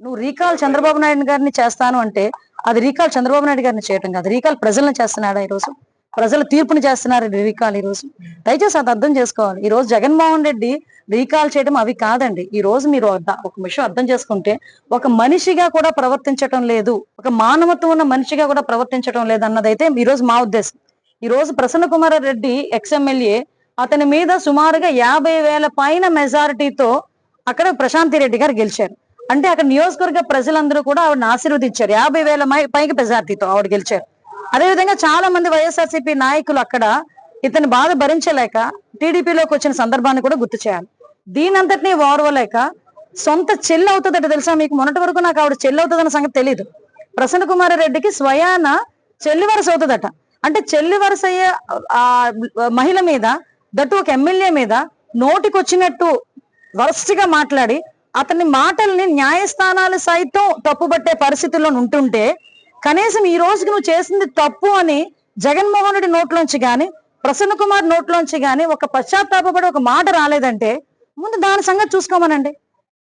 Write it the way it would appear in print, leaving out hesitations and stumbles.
నువ్వు రీకాల్ చంద్రబాబు నాయుడు గారిని చేస్తాను అంటే అది రీకాల్ చంద్రబాబు నాయుడు గారిని చేయటం కాదు, రీకాల్ ప్రజలను చేస్తున్నాడా ఈరోజు? ప్రజల తీర్పుని చేస్తున్నారు రీకాల్ ఈ రోజు. దయచేసి అది అర్థం చేసుకోవాలి. ఈ రోజు జగన్మోహన్ రెడ్డి రీకాల్ చేయడం అవి కాదండి. ఈ రోజు మీరు ఒక విషయం అర్థం చేసుకుంటే, ఒక మనిషిగా కూడా ప్రవర్తించటం లేదు, ఒక మానవత్వం ఉన్న మనిషిగా కూడా ప్రవర్తించడం లేదు అన్నదైతే ఈ రోజు మా ఉద్దేశం. ఈ రోజు ప్రసన్న కుమార్ రెడ్డి ఎక్స్ఎమ్మెల్యే, అతని మీద సుమారుగా 50,000 పైన మెజారిటీతో అక్కడ ప్రశాంతి రెడ్డి గారు గెలిచారు. అంటే అక్కడ నియోజకవర్గ ప్రజలందరూ కూడా ఆవిడని ఆశీర్వదించారు. 50,000 పైకి మెజారిటీతో ఆవిడ గెలిచారు. అదేవిధంగా చాలా మంది వైఎస్ఆర్సీపీ నాయకులు అక్కడ ఇతని బాధ భరించలేక టీడీపీలోకి వచ్చిన సందర్భాన్ని కూడా గుర్తు చేయాలి. దీనంతటినీ ఓర్వలేక సొంత చెల్లి అవుతుందట తెలుసా మీకు? మొన్నటి వరకు నాకు ఆవిడ చెల్లి అవుతుందన్న సంగతి తెలియదు. ప్రసన్న కుమార్ రెడ్డికి స్వయాన చెల్లి వరుస అవుతుందట. అంటే చెల్లి వరుస అయ్యే ఆ మహిళ మీద, దట్టు ఒక ఎమ్మెల్యే మీద నోటికొచ్చినట్టు వరస్ట్గా మాట్లాడి అతని మాటల్ని న్యాయస్థానాలు సైతం తప్పుబట్టే పరిస్థితుల్లో ఉంటుంటే, కనీసం ఈ రోజుకి నువ్వు చేసింది తప్పు అని జగన్మోహన్ రెడ్డి నోట్లోంచి గాని, ప్రసన్న కుమార్ నోట్లోంచి గాని ఒక పశ్చాత్తాపడి ఒక మాట రాలేదంటే ముందు దాని సంగతి చూసుకోమనండి.